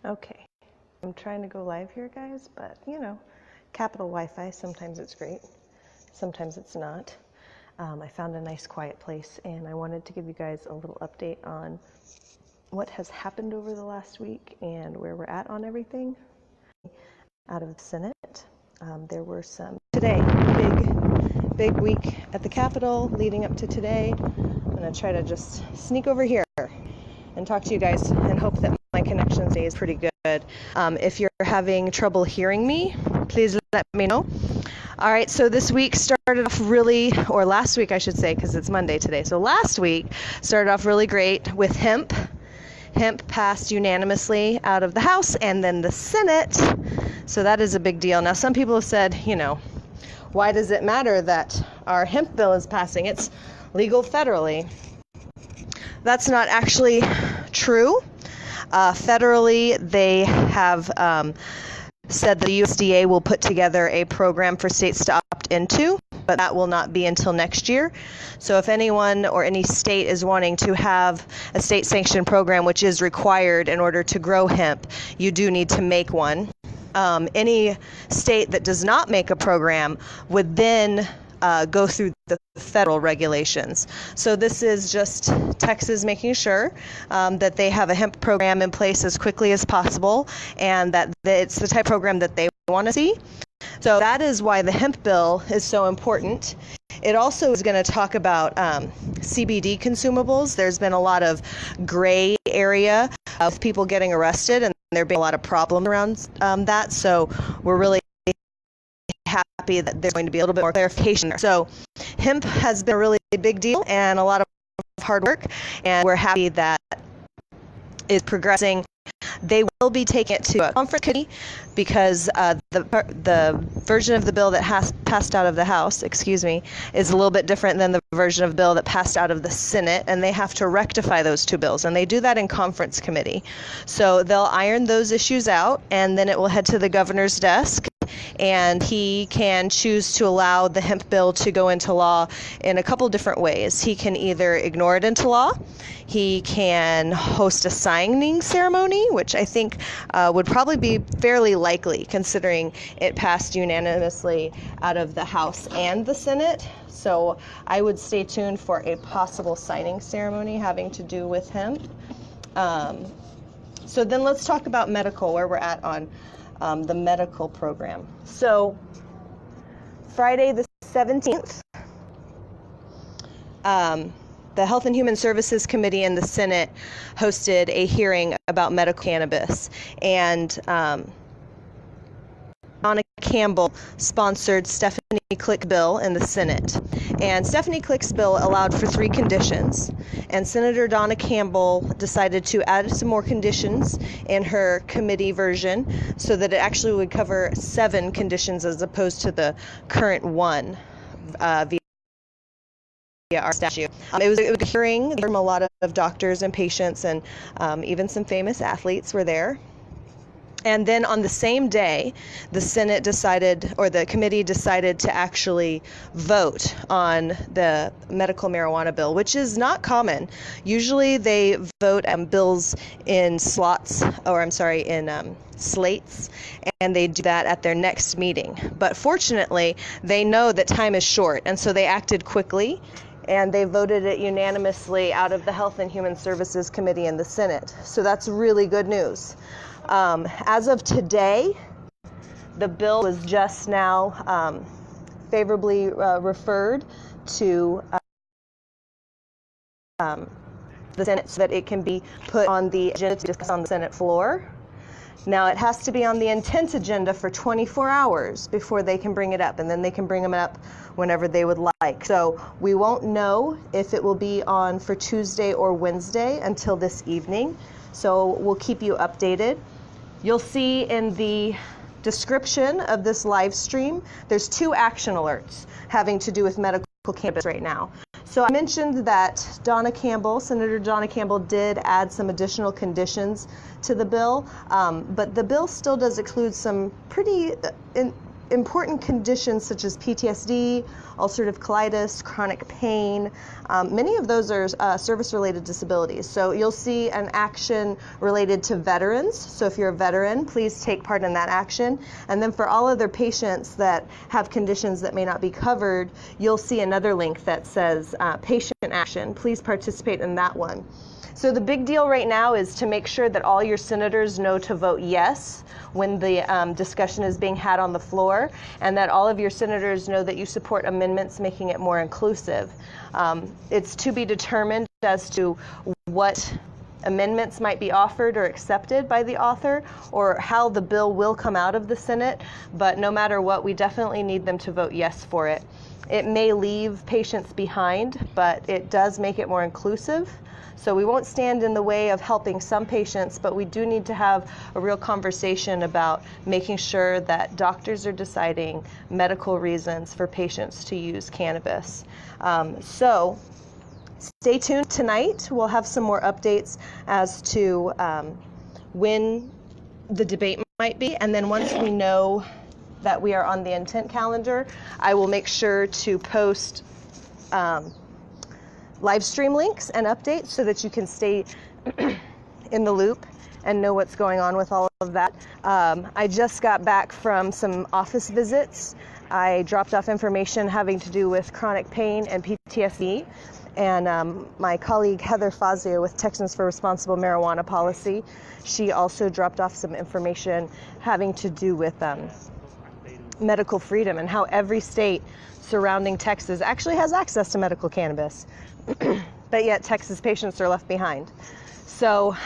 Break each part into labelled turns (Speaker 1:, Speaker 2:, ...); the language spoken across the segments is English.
Speaker 1: Okay, I'm trying to go live here, guys, but you know, Capital Wi-Fi, sometimes it's great, sometimes it's not. I found a nice quiet place and I wanted to give you guys a little update on what has happened over the last week and where we're at on everything. Out of the Senate, there were some today, big week at the Capitol leading up to today. I'm gonna try to just sneak over here and talk to you guys and hope that my connection stays pretty good. If you're having trouble hearing me, please let me know. All right, so this week started off or last week I should say, because it's Monday today. So last week started off really great with hemp. Hemp passed unanimously out of the House and then the Senate. So that is a big deal. Now some people have said, you know, why does it matter that our hemp bill is passing? It's legal federally. That's not actually true. Federally, they have said the USDA will put together a program for states to opt into, but that will not be until next year. So if anyone or any state is wanting to have a state-sanctioned program, which is required in order to grow hemp, you do need to make one. Any state that does not make a program would then go through the federal regulations. So this is just Texas making sure that they have a hemp program in place as quickly as possible and that it's the type of program that they want to see. So that is why the hemp bill is so important. It also is going to talk about CBD consumables. There's been a lot of gray area of people getting arrested and there being a lot of problems around that. So we're really happy that there's going to be a little bit more clarification there. So hemp has been a really big deal and a lot of hard work, and we're happy that it's progressing. They will be taking it to a conference committee because the version of the bill that has passed out of the House, is a little bit different than the version of the bill that passed out of the Senate, and they have to rectify those two bills, and they do that in conference committee. So they'll iron those issues out, and then it will head to the governor's desk, and he can choose to allow the hemp bill to go into law in a couple different ways. He can either ignore it into law, he can host a signing ceremony, which I think would probably be fairly likely considering it passed unanimously out of the House and the Senate. So I would stay tuned for a possible signing ceremony having to do with hemp. So then let's talk about medical, where we're at on the medical program. So Friday the 17th, the Health and Human Services Committee in the Senate hosted a hearing about medical cannabis, and Donna Campbell sponsored Stephanie Click's bill in the Senate. And Stephanie Click's bill allowed for 3 conditions, and Senator Donna Campbell decided to add some more conditions in her committee version so that it actually would cover 7 conditions as opposed to the current 1 via our statute. It was a hearing from a lot of doctors and patients, and even some famous athletes were there. And then on the same day, the Senate decided, or the committee decided to actually vote on the medical marijuana bill, which is not common. Usually they vote bills in slates, and they do that at their next meeting. But fortunately, they know that time is short, and so they acted quickly, and they voted it unanimously out of the Health and Human Services Committee in the Senate. So that's really good news. As of today, the bill was just now favorably referred to the Senate so that it can be put on the agenda to discuss on the Senate floor. Now, it has to be on the intent agenda for 24 hours before they can bring it up, and then they can bring them up whenever they would like. So we won't know if it will be on for Tuesday or Wednesday until this evening. So we'll keep you updated. You'll see in the description of this live stream, there's 2 action alerts having to do with medical cannabis right now. So I mentioned that Senator Donna Campbell did add some additional conditions to the bill, but the bill still does include some pretty important conditions such as PTSD, ulcerative colitis, chronic pain. Many of those are service-related disabilities. So you'll see an action related to veterans. So if you're a veteran, please take part in that action. And then for all other patients that have conditions that may not be covered, you'll see another link that says patient action. Please participate in that one. So the big deal right now is to make sure that all your senators know to vote yes when the discussion is being had on the floor, and that all of your senators know that you support amendments making it more inclusive. It's to be determined as to what amendments might be offered or accepted by the author, or how the bill will come out of the Senate, but no matter what, we definitely need them to vote yes for it. It may leave patients behind, but it does make it more inclusive. So we won't stand in the way of helping some patients, but we do need to have a real conversation about making sure that doctors are deciding medical reasons for patients to use cannabis. So stay tuned tonight. We'll have some more updates as to when the debate might be, and then once we know that we are on the intent calendar, I will make sure to post live stream links and updates so that you can stay in the loop and know what's going on with all of that. I just got back from some office visits. I dropped off information having to do with chronic pain and PTSD. And my colleague Heather Fazio with Texans for Responsible Marijuana Policy, she also dropped off some information having to do with medical freedom and how every state surrounding Texas actually has access to medical cannabis, but yet Texas patients are left behind. So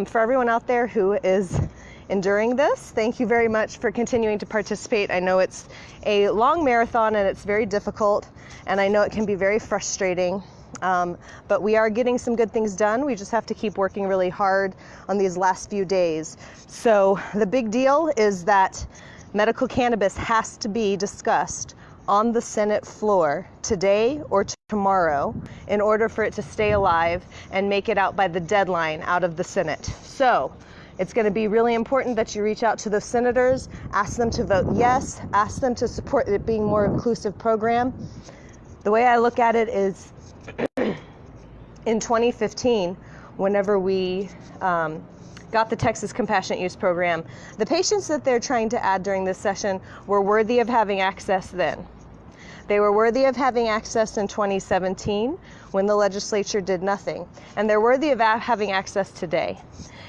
Speaker 1: for everyone out there who is enduring this, thank you very much for continuing to participate. I know it's a long marathon and it's very difficult, and I know it can be very frustrating, but we are getting some good things done. We just have to keep working really hard on these last few days. So the big deal is that medical cannabis has to be discussed on the Senate floor today or tomorrow in order for it to stay alive and make it out by the deadline out of the Senate. So it's going to be really important that you reach out to those senators, ask them to vote yes, ask them to support it being a more inclusive program. The way I look at it is in 2015, whenever we got the Texas Compassionate Use Program, the patients that they're trying to add during this session were worthy of having access then. They were worthy of having access in 2017 when the legislature did nothing. And they're worthy of having access today.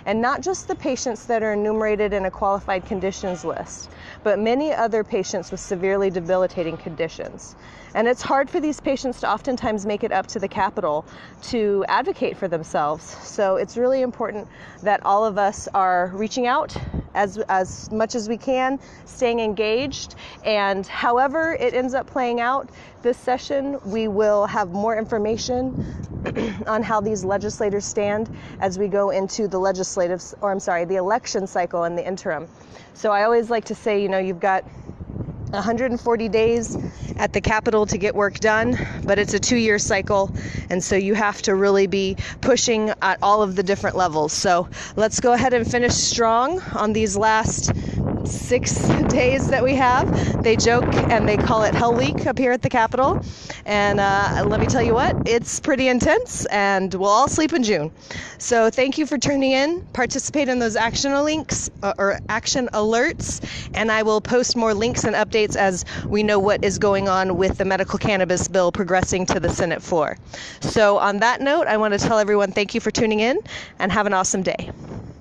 Speaker 1: And not just the patients that are enumerated in a qualified conditions list, but many other patients with severely debilitating conditions. And it's hard for these patients to oftentimes make it up to the Capitol to advocate for themselves. So it's really important that all of us are reaching out as much as we can, staying engaged, and however it ends up playing out this session, we will have more information on how these legislators stand as we go into the the election cycle in the interim. So I always like to say, you've got 140 days at the Capitol to get work done, but it's a 2-year cycle, and so you have to really be pushing at all of the different levels. So let's go ahead and finish strong on these last 6 days that we have. They joke and they call it Hell Week up here at the Capitol, and let me tell you what, it's pretty intense, and we'll all sleep in June. So thank you for tuning in. Participate in those action links or action alerts, and I will post more links and updates as we know what is going on with the medical cannabis bill progressing to the Senate floor. So on that note, I want to tell everyone thank you for tuning in, and have an awesome day.